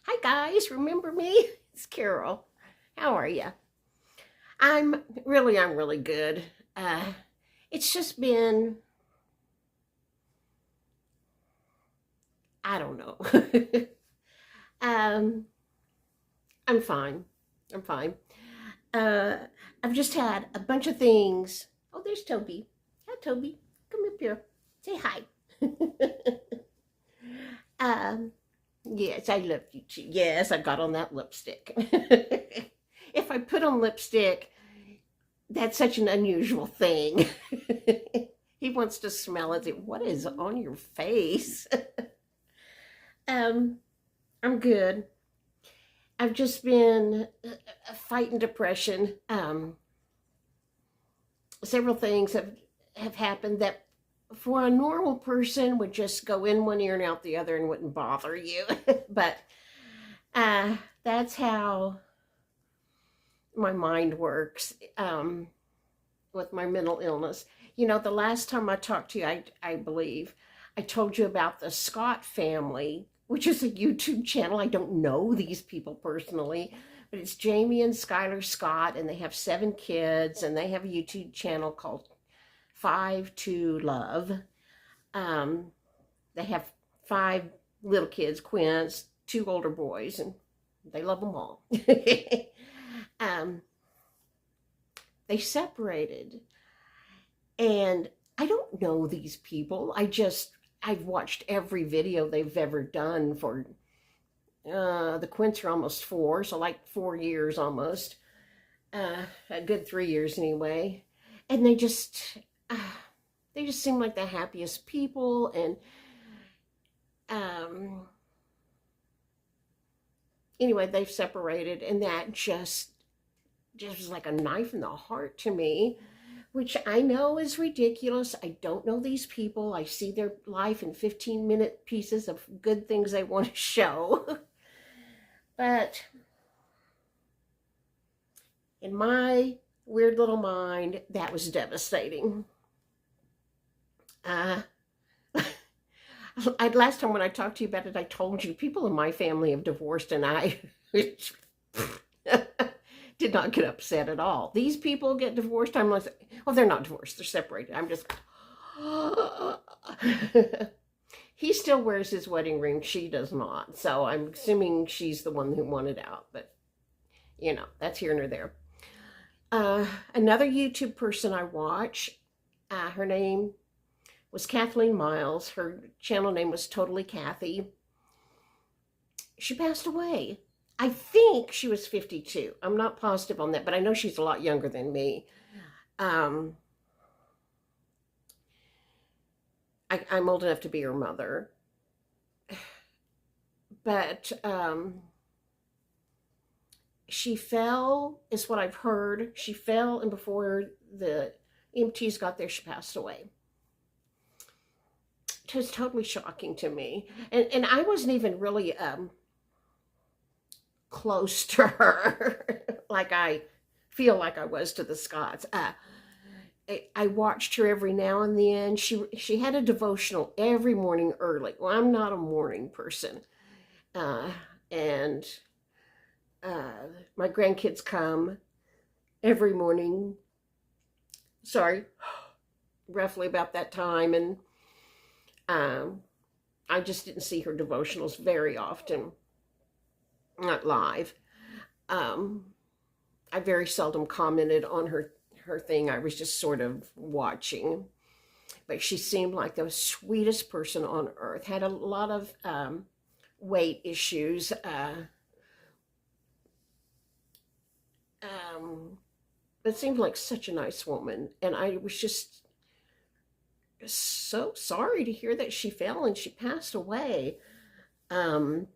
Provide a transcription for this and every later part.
Hi guys, remember me? It's Carol. How are you? I'm really good. Uh, it's just been, I don't know. um, I'm fine. I'm fine. Uh, I've just had a bunch of things. Oh, there's Toby. Hi, Toby. Come up here. Say hi. um, yes, I love you too. Yes, I got on that lipstick. If I put on lipstick, that's such an unusual thing. He wants to smell it. What is on your face? um, I'm good. I've just been fighting depression. Several things have happened that for a normal person would just go in one ear and out the other and wouldn't bother you. But that's how my mind works. With my mental illness. The last time I talked to you, I believe I told you about the Scott family, which is a YouTube channel. I don't know these people personally, but it's Jamie and Skylar Scott, and they have 7 kids, and they have a YouTube channel called Five to Love. Um, they have 5 little kids, twins, 2 older boys, and they love them all. um, they separated. And I don't know these people. I've watched every video they've ever done for, the Quints are almost 4, so like 4 years almost. A good 3 years anyway. And uh, they just seem like the happiest people. And um, anyway, they've separated, and that just was like a knife in the heart to me, which I know is ridiculous. I don't know these people. I see their life in 15-minute pieces of good things they want to show. But in my weird little mind, that was devastating. Uh, last time when I talked to you about it, I told you people in my family have divorced, and I did not get upset at all. These people get divorced. I'm like, well, they're not divorced. They're separated. I'm just, he still wears his wedding ring. She does not. So I'm assuming she's the one who wanted out. But, that's here and there. Another YouTube person I watch, her name was Kathleen Miles. Her channel name was Totally Kathy. She passed away. I think she was 52. I'm not positive on that, but I know she's a lot younger than me. I'm old enough to be her mother. But she fell, is what I've heard. She fell, and before the EMTs got there, she passed away. It was totally shocking to me. And I wasn't even really close to her like I feel like I was to the Scotts. I watched her every now and then. She had a devotional every morning early. Well, I'm not a morning person. And my grandkids come every morning. Sorry, roughly about that time. And I just didn't see her devotionals very often. Not live. I very seldom commented on her thing. I was just sort of watching. But she seemed like the sweetest person on earth. Had a lot of weight issues. But seemed like such a nice woman. And I was just so sorry to hear that she fell and she passed away. Um,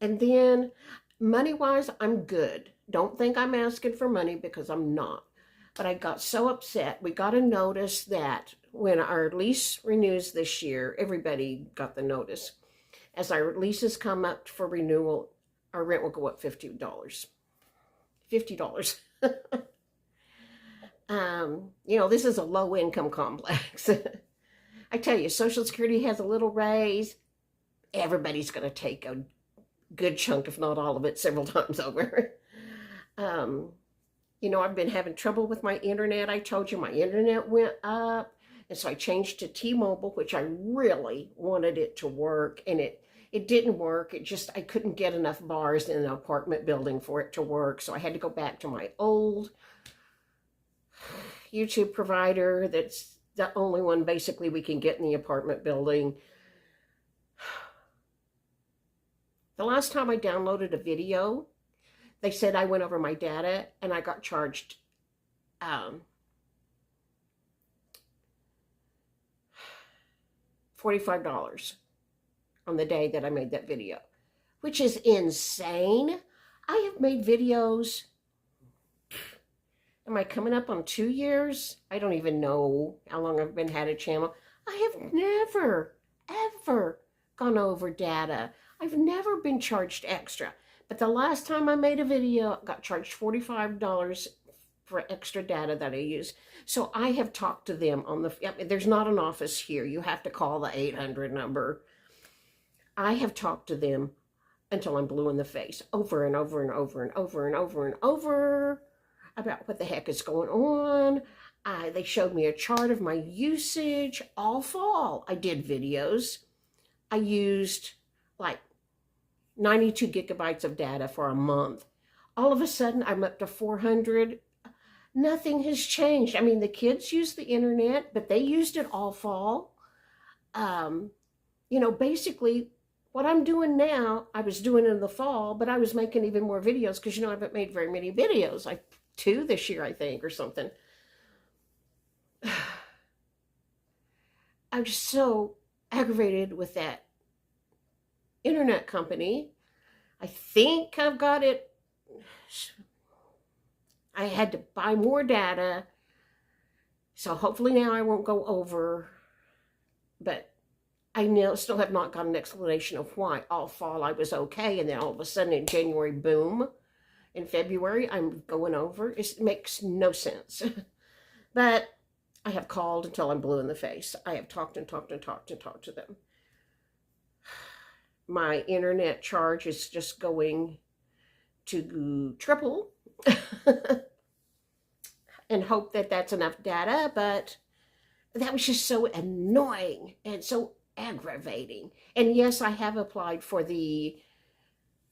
And then money wise, I'm good. Don't think I'm asking for money because I'm not. But I got so upset. We got a notice that when our lease renews this year, everybody got the notice. As our leases come up for renewal, our rent will go up $50. $50. This is a low income complex. I tell you, Social Security has a little raise. everybody's going to take a good chunk, if not all of it, several times over. You know, I've been having trouble with my internet. I told you my internet went up. And so I changed to T-Mobile, which I really wanted it to work. And it didn't work. I couldn't get enough bars in an apartment building for it to work. So I had to go back to my old YouTube provider. That's the only one basically we can get in the apartment building. The last time I downloaded a video, they said I went over my data and I got charged $45 on the day that I made that video, which is insane. I have made videos. Am I coming up on 2 years? I don't even know how long I've had a channel. I have never, ever gone over data. I've never been charged extra. But the last time I made a video, I got charged $45 for extra data that I use. So I have talked to them on there's not an office here. You have to call the 800 number. I have talked to them until I'm blue in the face, over and over and over and over and over and over, about what the heck is going on. They showed me a chart of my usage all fall. I did videos. I used like 92 gigabytes of data for a month. All of a sudden, I'm up to 400. Nothing has changed. I mean, the kids use the internet, but they used it all fall. You know, basically, what I'm doing now, I was doing in the fall, but I was making even more videos because, you know, I haven't made very many videos, like 2 this year, I think, or something. I'm just so aggravated with that internet company. I think I've got it. I had to buy more data, so hopefully now I won't go over, but I still have not got an explanation of why. All fall I was okay, and then all of a sudden in January, boom. In February, I'm going over. It makes no sense. But I have called until I'm blue in the face. I have talked and talked and talked and talked to them. My internet charge is just going to triple and hope that that's enough data, but that was just so annoying and so aggravating. And yes, I have applied for the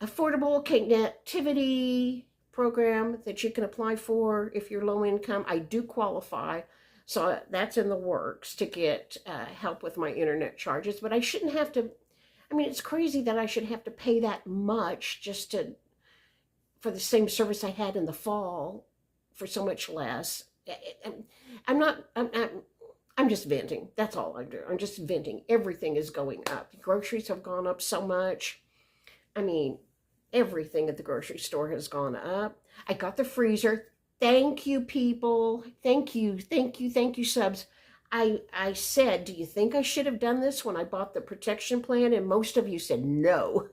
Affordable Connectivity program that you can apply for if you're low income. I do qualify, so that's in the works to get help with my internet charges, but I shouldn't have to. I mean, it's crazy that I should have to pay that much just for the same service I had in the fall for so much less. I'm just venting. That's all I do. I'm just venting. Everything is going up. Groceries have gone up so much. I mean, everything at the grocery store has gone up. I got the freezer. Thank you, people. Thank you, subs. I said, do you think I should have done this when I bought the protection plan? And most of you said no.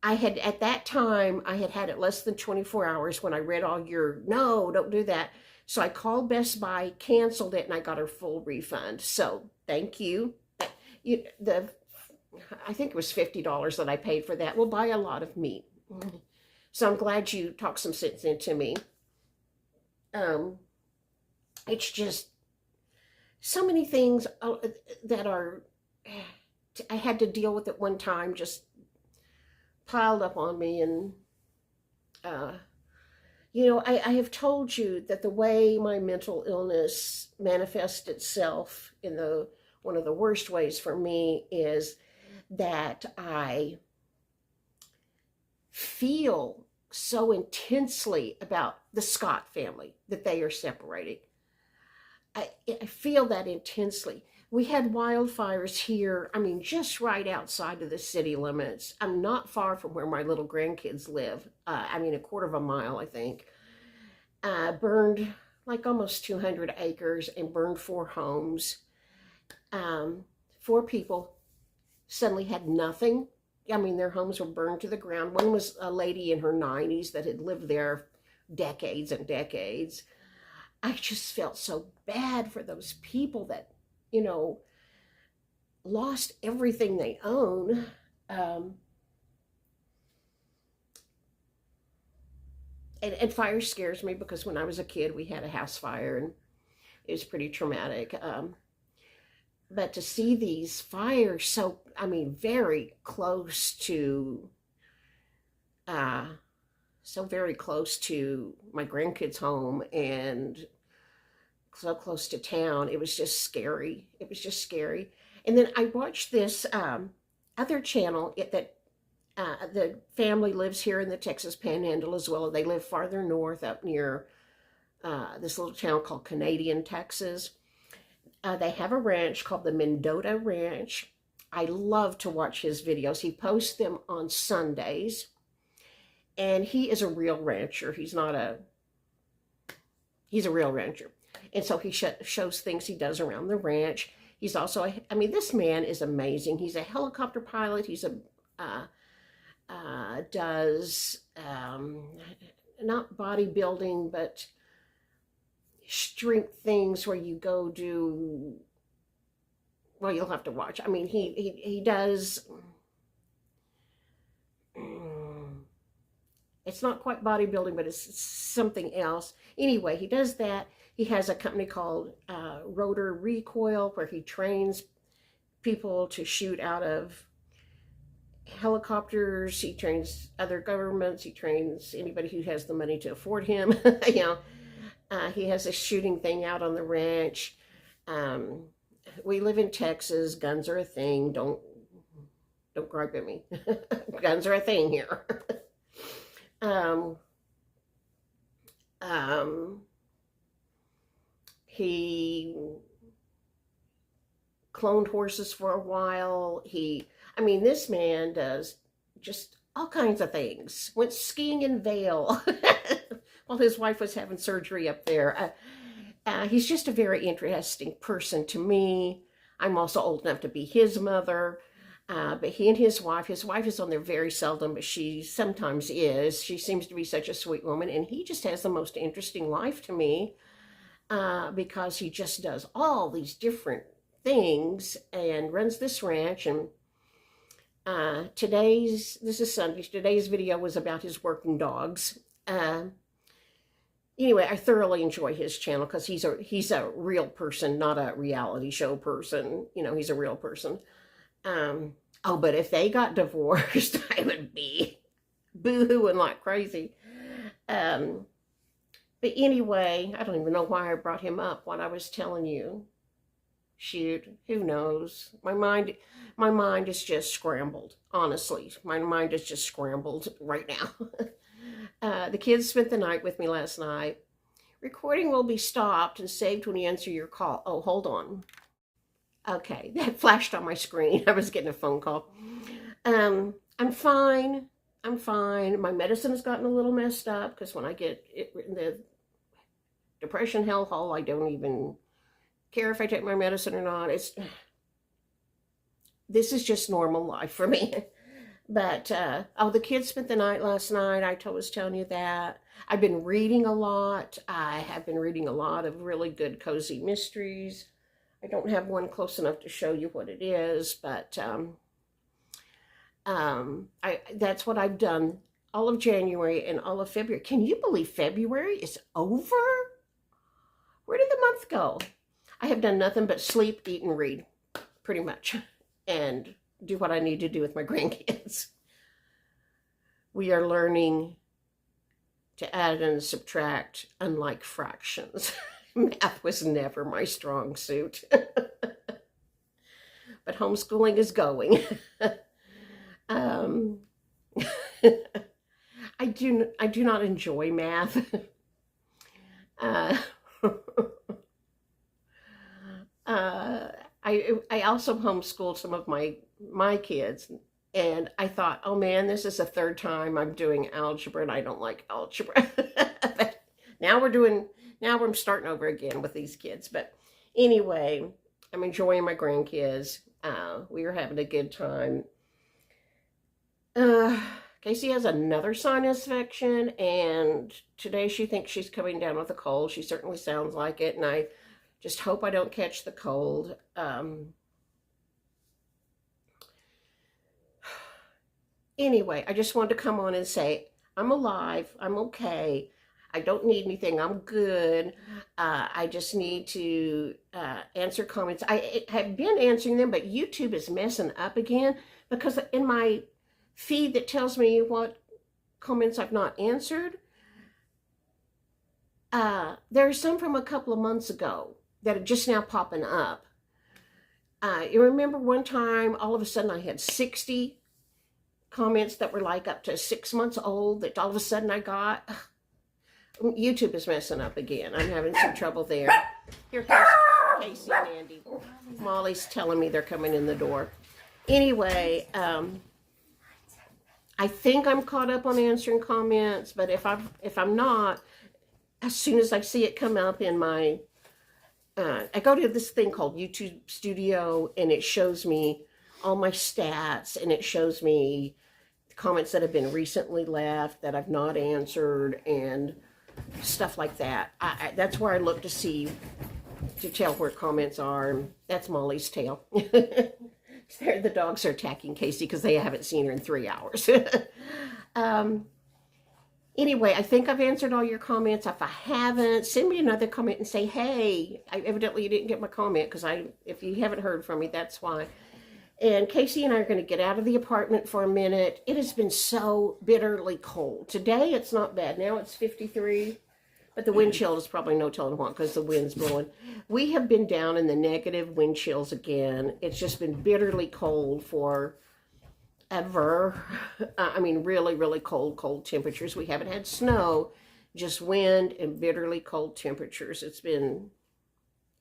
At that time, I had it less than 24 hours when I read all your, no, don't do that. So I called Best Buy, canceled it, and I got a full refund. So thank you. I think it was $50 that I paid for that. We'll buy a lot of meat. So I'm glad you talked some sense into me. It's just so many things that I had to deal with at one time, just piled up on me. And, you know, I have told you that the way my mental illness manifests itself in one of the worst ways for me is that I feel so intensely about the Scott family that they are separating. I feel that intensely. We had wildfires here, I mean, just right outside of the city limits. I'm not far from where my little grandkids live. I mean, a quarter of a mile, I think. Burned like almost 200 acres and burned 4 homes. 4 people suddenly had nothing. I mean, their homes were burned to the ground. One was a lady in her 90s that had lived there decades and decades. I just felt so bad for those people that, you know, lost everything they own. Um, and fire scares me because when I was a kid, we had a house fire and it was pretty traumatic. But to see these fires so, I mean, very close to, uh, so very close to my grandkids' home and so close to town, it was just scary. It was just scary. And then I watched this other channel that the family lives here in the Texas Panhandle as well. They live farther north up near this little town called Canadian, Texas. They have a ranch called the Mendota Ranch. I love to watch his videos. He posts them on Sundays. And he is a real rancher. He's a real rancher. And so he shows things he does around the ranch. He's also, I mean, this man is amazing. He's a helicopter pilot. He's does not bodybuilding, but strength things where you go do, well, you'll have to watch. I mean, he does, it's not quite bodybuilding, but it's something else. Anyway, he does that. He has a company called Rotor Recoil where he trains people to shoot out of helicopters. He trains other governments. He trains anybody who has the money to afford him. He has a shooting thing out on the ranch. We live in Texas. Guns are a thing. Don't gripe at me. Guns are a thing here. He cloned horses for a while. I mean, this man does just all kinds of things. Went skiing in Vail while his wife was having surgery up there. He's just a very interesting person to me. I'm also old enough to be his mother. But he and his wife is on there very seldom, but she sometimes is. She seems to be such a sweet woman. And he just has the most interesting life to me because he just does all these different things and runs this ranch. And this is Sunday. Today's video was about his working dogs. Anyway, I thoroughly enjoy his channel because he's a real person, not a reality show person. You know, he's a real person. Oh, but if they got divorced, I would be boo-hooing like crazy. But anyway, I don't even know why I brought him up, what I was telling you. Shoot, who knows? My mind is just scrambled, honestly. My mind is just scrambled right now. The kids spent the night with me last night. Recording will be stopped and saved when you answer your call. Oh, hold on. Okay, that flashed on my screen. I was getting a phone call. I'm fine. I'm fine. My medicine has gotten a little messed up because when I get it in the depression hellhole, I don't even care if I take my medicine or not. This is just normal life for me. But, the kids spent the night last night. I was telling you that. I've been reading a lot. I have been reading a lot of really good cozy mysteries. I don't have one close enough to show you what it is, but that's what I've done all of January and all of February. Can you believe February is over? Where did the month go? I have done nothing but sleep, eat, and read, pretty much, and do what I need to do with my grandkids. We are learning to add and subtract, unlike fractions. Math was never my strong suit. But homeschooling is going. I do not enjoy math. I also homeschooled some of my kids, and I thought, oh man, this is the third time I'm doing algebra, and I don't like algebra. But now I'm starting over again with these kids. But anyway, I'm enjoying my grandkids. We are having a good time. Casey has another sinus infection, and today she thinks she's coming down with a cold. She certainly sounds like it, and I just hope I don't catch the cold. anyway, I just wanted to come on and say, I'm alive. I'm okay. I don't need anything. I'm good. I just need to answer comments. I have been answering them, but YouTube is messing up again because in my feed that tells me what comments I've not answered, there are some from a couple of months ago that are just now popping up. You remember one time, all of a sudden I had 60 comments that were like up to 6 months old that all of a sudden I got. YouTube is messing up again. I'm having some trouble there. Here comes Casey and Andy. Molly's telling me they're coming in the door. Anyway, I think I'm caught up on answering comments, but if I'm not, as soon as I see it come up in my, I go to this thing called YouTube Studio, and it shows me all my stats, and it shows me comments that have been recently left that I've not answered, and stuff like that. That's where I look to tell where comments are. That's Molly's tail. The dogs are attacking Casey because they haven't seen her in 3 hours. Anyway, I think I've answered all your comments. If I haven't, send me another comment and say, hey, evidently you didn't get my comment, because if you haven't heard from me, that's why. And Casey and I are going to get out of the apartment for a minute. It has been so bitterly cold. Today it's not bad. Now it's 53, but the wind chill is probably no telling what because the wind's blowing. We have been down in the negative wind chills again. It's just been bitterly cold for ever. I mean, really, really cold temperatures. We haven't had snow, just wind and bitterly cold temperatures. It's been,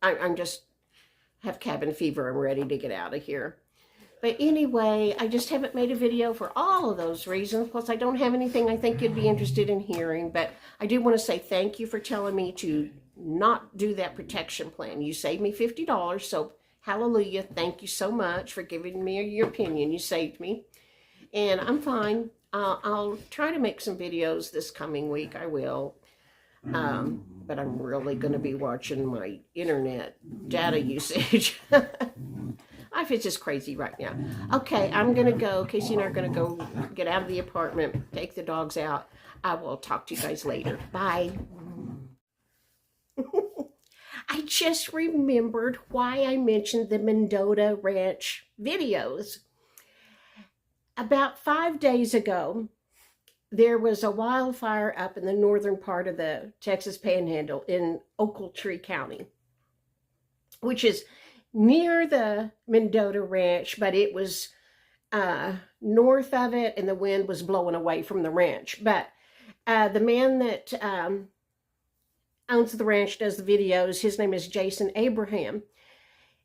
I'm just have cabin fever. I'm ready to get out of here. But anyway, I just haven't made a video for all of those reasons. Plus, I don't have anything I think you'd be interested in hearing. But I do want to say thank you for telling me to not do that protection plan. You saved me $50, so hallelujah. Thank you so much for giving me your opinion. You saved me. And I'm fine. I'll try to make some videos this coming week. I will. But I'm really going to be watching my internet data usage. Life is just crazy right now. Okay, I'm going to go. Casey and I are going to go get out of the apartment, take the dogs out. I will talk to you guys later. Bye. I just remembered why I mentioned the Mendota Ranch videos. About 5 days ago, there was a wildfire up in the northern part of the Texas Panhandle in Ochiltree County, which is near the Mendota Ranch, but it was north of it, and the wind was blowing away from the ranch. But the man that owns the ranch, does the videos, his name is Jason Abraham.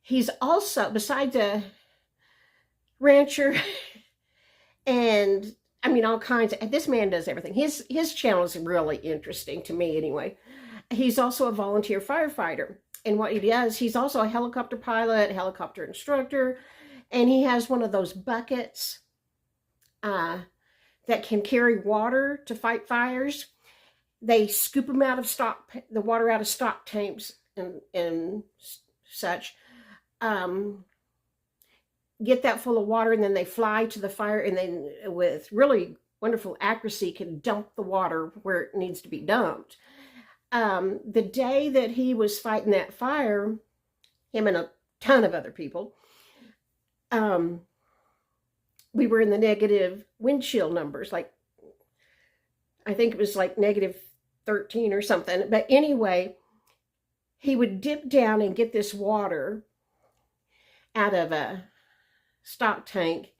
He's also, besides a rancher, and I mean all kinds of, this man does everything. His channel is really interesting to me anyway. He's also a volunteer firefighter. And what he does, he's also a helicopter pilot, helicopter instructor, and he has one of those buckets that can carry water to fight fires. They scoop them out of the water out of stock tanks and such. Get that full of water, and then they fly to the fire, and then with really wonderful accuracy can dump the water where it needs to be dumped. The day that he was fighting that fire, him and a ton of other people, we were in the negative wind chill numbers, like, I think it was like negative 13 or something. But anyway, he would dip down and get this water out of a stock tank,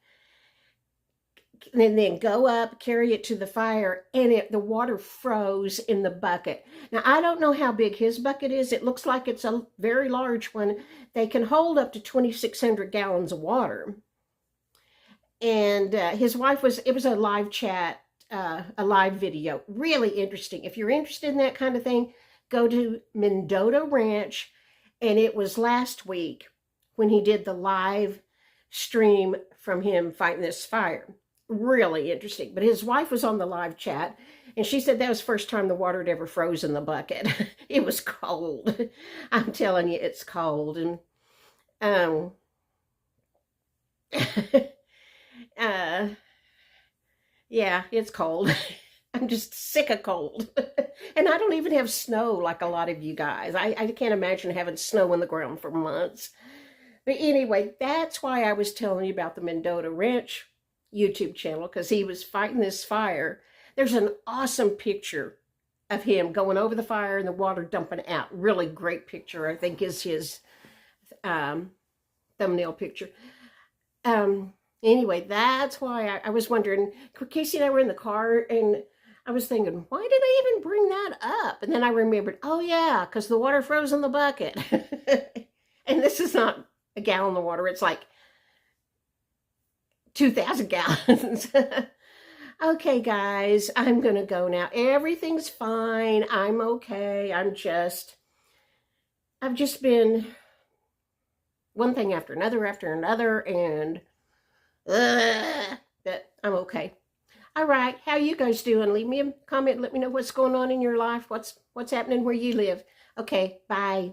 and then go up, carry it to the fire, and the water froze in the bucket. Now, I don't know how big his bucket is. It looks like it's a very large one. They can hold up to 2,600 gallons of water. And his wife it was a live chat, a live video. Really interesting. If you're interested in that kind of thing, go to Mendota Ranch. And it was last week when he did the live stream from him fighting this fire. Really interesting. But his wife was on the live chat, and she said that was the first time the water had ever froze in the bucket. It was cold. I'm telling you, it's cold. And Yeah, it's cold. I'm just sick of cold. And I don't even have snow like a lot of you guys. I can't imagine having snow on the ground for months. But anyway, that's why I was telling you about the Mendota Ranch YouTube channel, because he was fighting this fire. There's an awesome picture of him going over the fire and the water dumping out. Really great picture, I think, is his thumbnail picture. Anyway, that's why I was wondering. Casey and I were in the car, and I was thinking, why did I even bring that up? And then I remembered, oh yeah, because the water froze in the bucket. And this is not a gallon of water. It's like 2,000 gallons. Okay, guys, I'm going to go now. Everything's fine. I'm okay. I've just been one thing after another, and but I'm okay. All right, how you guys doing? Leave me a comment. Let me know what's going on in your life. What's happening where you live. Okay, bye.